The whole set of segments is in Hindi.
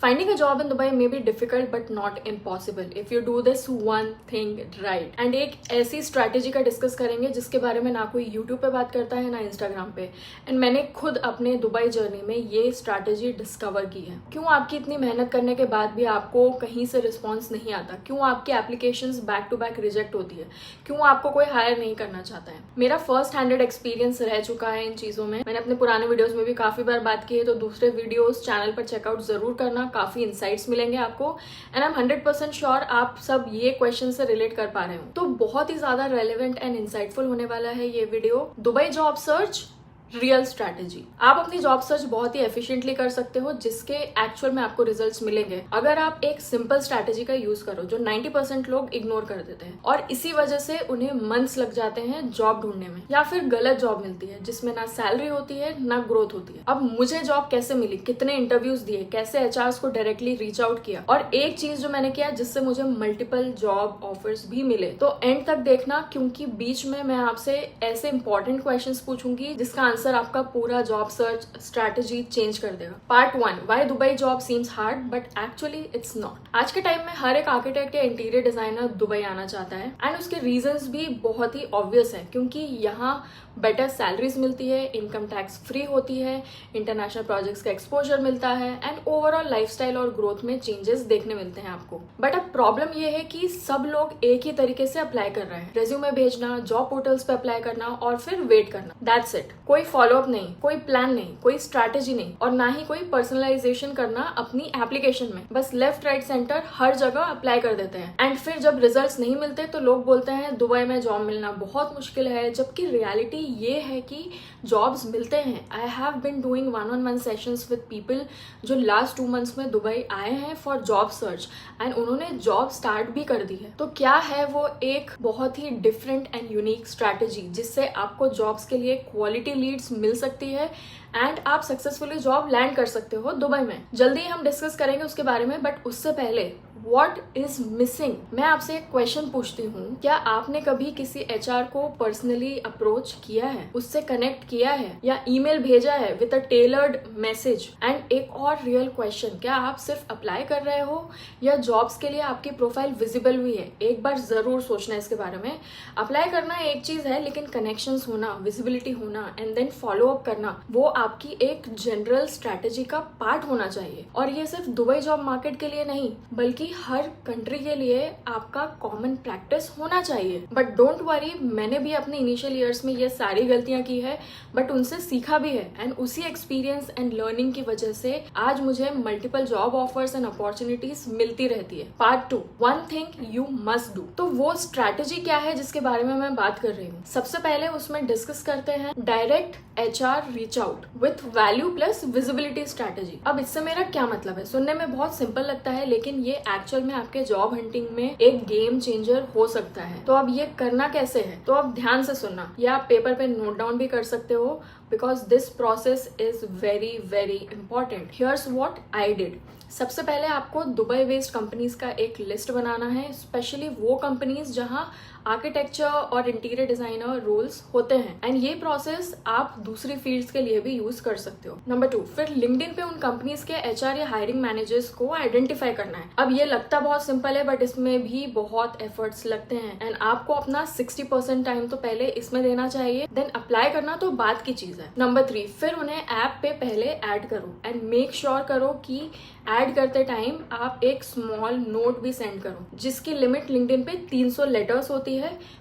Finding a job in Dubai may be difficult but not impossible if you do this one thing right. And एक ऐसी स्ट्रैटेजी का डिस्कस करेंगे जिसके बारे में ना कोई यूट्यूब पे बात करता है ना इंस्टाग्राम पे, एंड मैंने खुद अपने दुबई जर्नी में ये स्ट्रैटेजी डिस्कवर की है। क्यों आपकी इतनी मेहनत करने के बाद भी आपको कहीं से रिस्पॉन्स नहीं आता, क्यों आपकी applications back to back reject होती है, क्यों आपको कोई हायर नहीं करना चाहता है। मेरा फर्स्ट हैंडेड एक्सपीरियंस रह चुका है इन चीज़ों में। मैंने अपने पुराने वीडियोस में भी काफ़ी बार बात की है, तो दूसरे वीडियोस चैनल पर चेकआउट जरूर करना, काफ़ी इंसाइट्स मिलेंगे आपको। एंड आई एम 100% श्योर आप सब ये क्वेश्चन से रिलेट कर पा रहे हो। तो बहुत ही ज़्यादा रेलिवेंट एंड इंसाइटफुल होने वाला है ये video. Dubai job search real strategy. आप अपनी जॉब सर्च बहुत ही एफिशिएंटली कर सकते हो जिसके एक्चुअल में आपको रिजल्ट्स मिलेंगे अगर आप एक सिंपल स्ट्रैटेजी का यूज करो जो 90% लोग इग्नोर कर देते हैं, और इसी वजह से उन्हें मंथ्स लग जाते हैं जॉब ढूंढने में, या फिर गलत जॉब मिलती है जिसमें ना सैलरी होती है ना ग्रोथ होती है। अब मुझे जॉब कैसे मिली, कितने इंटरव्यूज दिए, कैसे एचआरस को डायरेक्टली रीच आउट किया, और एक चीज जो मैंने किया जिससे मुझे मल्टीपल जॉब ऑफर्स भी मिले। तो एंड तक देखना, क्योंकि बीच में मैं आपसे ऐसे इंपॉर्टेंट क्वेश्चंस पूछूंगी जिसका आंसर आपका पूरा जॉब सर्च स्ट्रैटेजी चेंज कर देगा। Part 1, why Dubai job seems hard but actually it's not. आज के टाइम में हर एक आर्किटेक्ट या इंटीरियर डिजाइनर दुबई आना चाहता है, एंड उसके रीजंस भी बहुत ही ऑब्वियस है, क्योंकि यहाँ बेटर सैलरीज मिलती है, इनकम टैक्स फ्री होती है, इंटरनेशनल प्रोजेक्ट्स का एक्सपोजर मिलता है, एंड ओवरऑल लाइफस्टाइल और ग्रोथ में चेंजेस देखने मिलते हैं आपको। बट अब प्रॉब्लम ये है कि सब लोग एक ही तरीके से अप्लाई कर रहे हैं। रेज्यूमे भेजना, जॉब पोर्टल्स पे अप्लाई करना और फिर वेट करना, दैट्स इट। कोई फॉलोअप नहीं, कोई प्लान नहीं, कोई स्ट्रैटेजी नहीं, और ना ही कोई पर्सनलाइजेशन करना अपनी एप्लीकेशन में। बस लेफ्ट राइट सेंटर हर जगह अप्लाई कर देते हैं, एंड फिर जब रिजल्ट्स नहीं मिलते तो लोग बोलते हैं दुबई में जॉब मिलना बहुत मुश्किल है, जबकि रियलिटी ये है कि जॉब्स मिलते हैं। I have been doing 1-on-1 sessions with people जो लास्ट 2 मंथ्स में दुबई आए हैं फॉर जॉब सर्च, एंड उन्होंने जॉब स्टार्ट भी कर दी है। तो क्या है वो एक बहुत ही डिफरेंट एंड यूनिक स्ट्रैटेजी जिससे आपको जॉब्स के लिए क्वालिटी लीड्स मिल सकती है एंड आप सक्सेसफुली जॉब लैंड कर सकते हो दुबई में। जल्दी हम डिस्कस करेंगे उसके बारे में, बट उससे पहले What is missing? मैं आपसे एक क्वेश्चन पूछती हूँ, क्या आपने कभी किसी एचआर को पर्सनली अप्रोच किया है, उससे कनेक्ट किया है, या ईमेल भेजा है with a tailored message? And एक और रियल क्वेश्चन, क्या आप सिर्फ अप्लाई कर रहे हो या जॉब्स के लिए आपकी प्रोफाइल विजिबल भी है? एक बार जरूर सोचना इसके बारे में। अप्लाई करना एक चीज है, लेकिन कनेक्शंस होना, विजिबिलिटी होना एंड देन फॉलो अप करना, वो आपकी एक जनरल स्ट्रैटेजी का पार्ट होना चाहिए। और ये सिर्फ दुबई जॉब मार्केट के लिए नहीं, बल्कि हर कंट्री के लिए आपका कॉमन प्रैक्टिस होना चाहिए। बट डोंट वरी, मैंने भी अपने इनिशियल ईयर्स में ये सारी गलतियां की है, बट उनसे सीखा भी है, एंड उसी एक्सपीरियंस एंड लर्निंग की वजह से आज मुझे multiple job offers and opportunities मिलती रहती है। Part 2, one thing you must do. तो वो स्ट्रैटेजी क्या है जिसके बारे में मैं बात कर रही हूँ? सबसे पहले उसमें डिस्कस करते हैं direct HR reach out with value plus visibility strategy. अब इससे मेरा क्या मतलब है? सुनने में बहुत सिंपल लगता है, लेकिन ये एक्चुअल में आपके जॉब हंटिंग में एक गेम चेंजर हो सकता है। तो अब ये करना कैसे है? तो अब ध्यान से सुनना, या आप पेपर पे नोट डाउन भी कर सकते हो, because this process is very very important. Here's what I did. सबसे पहले आपको दुबई बेस्ड कंपनीज का एक लिस्ट बनाना है, स्पेशली वो कंपनीज जहां आर्किटेक्चर और इंटीरियर डिजाइनर रोल्स होते हैं, एंड ये प्रोसेस आप दूसरी फील्ड्स के लिए भी यूज कर सकते हो। नंबर 2, फिर लिंक्डइन पे उन कंपनीज के एचआर या हायरिंग मैनेजर्स को आइडेंटिफाई करना है। अब ये लगता बहुत सिंपल है, बट इसमें भी बहुत एफर्ट्स लगते हैं, एंड आपको अपना 60% टाइम तो पहले इसमें देना चाहिए, देन अप्लाई करना तो बात की चीज है। नंबर 3, फिर उन्हें ऐप पे पहले ऐड करो, एंड मेक श्योर करो कि ऐड करते टाइम आप एक स्मॉल नोट भी सेंड करो, जिसकी लिमिट लिंक्डइन पे 300 लेटर्स होती है।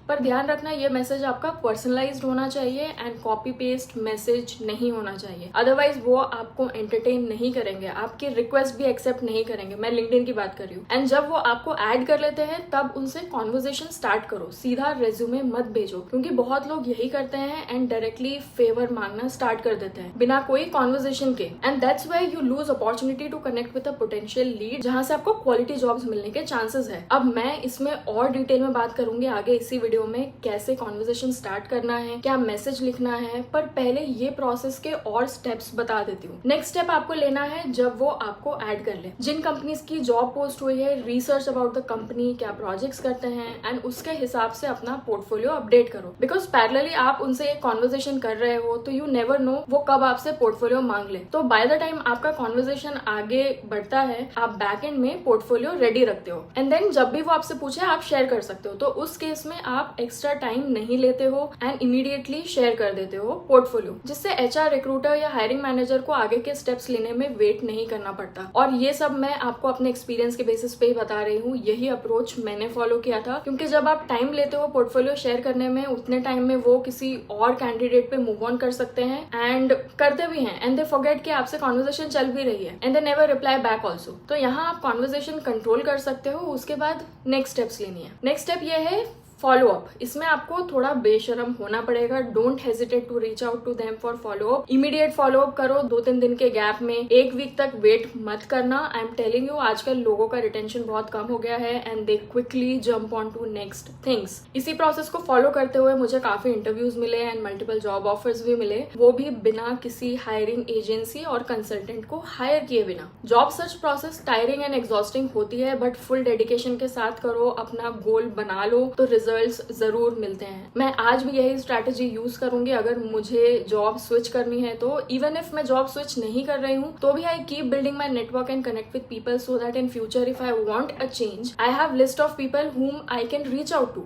पर ध्यान रखना, ये मैसेज आपका पर्सनलाइज्ड होना चाहिए एंड कॉपी पेस्ट मैसेज नहीं होना चाहिए, अदरवाइज वो आपको एंटरटेन नहीं करेंगे, आपकी रिक्वेस्ट भी एक्सेप्ट नहीं करेंगे। मैं लिंक्डइन की बात कर रही हूँ। एंड जब वो आपको ऐड कर लेते हैं तब उनसे कॉन्वर्सेशन स्टार्ट करो, सीधा रेज्यूमे मत भेजो, क्योंकि बहुत लोग यही करते हैं एंड डायरेक्टली फेवर मांगना स्टार्ट कर देते हैं बिना कोई कॉन्वर्सेशन के, and that's why you lose opportunity to connect with a potential lead जहां से आपको क्वालिटी जॉब्स मिलने के चांसेस है। अब मैं इसमें और डिटेल में बात करूंगी आगे इसी वीडियो में, कैसे कॉन्वर्सेशन स्टार्ट करना है, क्या मैसेज लिखना है, पर पहले ये प्रोसेस के और स्टेप्स बता देती हूँ। नेक्स्ट स्टेप आपको लेना है जब वो आपको ऐड कर ले, जिन कंपनीज की जॉब पोस्ट हुई है, रिसर्च अबाउट द कंपनी, क्या प्रोजेक्ट्स करते हैं, एंड उसके हिसाब से अपना पोर्टफोलियो अपडेट करो, बिकॉज पैरेलली आप उनसे एक कॉन्वर्सेशन कर रहे हो तो यू नेवर नो वो कब आपसे पोर्टफोलियो मांग ले। तो बाय द टाइम आपका कॉन्वर्सेशन आगे बढ़ता है, आप बैक एंड में पोर्टफोलियो रेडी रखते हो, एंड देन जब भी वो आपसे पूछे आप शेयर कर सकते हो। तो उस केस में आप एक्स्ट्रा टाइम नहीं लेते हो एंड इमीडिएटली शेयर कर देते हो पोर्टफोलियो, जिससे एचआर, रिक्रूटर या हायरिंग मैनेजर को आगे के स्टेप्स लेने में वेट नहीं करना पड़ता। और ये सब मैं आपको अपने एक्सपीरियंस के बेसिस पे ही बता रही हूँ। यही अप्रोच मैंने फॉलो किया था, क्योंकि जब आप टाइम लेते हो पोर्टफोलियो शेयर करने में, उतने टाइम में वो किसी और कैंडिडेट पे मूव ऑन कर सकते हैं एंड करते भी हैं, एंड दे फॉरगेट कि आपसे कॉन्वर्सेशन चल भी रही है, and they never reply back also. तो यहाँ आप कॉन्वर्सेशन कंट्रोल कर सकते हो। उसके बाद नेक्स्ट स्टेप्स लेनी है। नेक्स्ट स्टेप ये है फॉलो अप। इसमें आपको थोड़ा बेशरम होना पड़ेगा। Don't hesitate to reach out to them for follow up. Immediate follow up करो, 2-3 दिन के गैप में, 1 वीक तक वेट मत करना। आई एम टेलिंग यू, आजकल लोगों का रिटेंशन बहुत कम हो गया है and they quickly jump on to next things. इसी प्रोसेस को फॉलो करते हुए मुझे काफी इंटरव्यूज मिले एंड मल्टीपल जॉब ऑफर्स भी मिले, वो भी बिना किसी हायरिंग एजेंसी और कंसल्टेंट को हायर किए बिना। Job search process tiring and exhausting होती है, बट फुल डेडिकेशन के साथ करो, अपना गोल बना लो तो रिजल्ट्स जरूर मिलते हैं। मैं आज भी यही स्ट्रैटेजी यूज करूंगी अगर मुझे जॉब स्विच करनी है तो। इवन इफ मैं जॉब स्विच नहीं कर रही हूँ तो भी I keep building my network and connect with people, so that in future if I want a change I have list of people whom I can reach out to.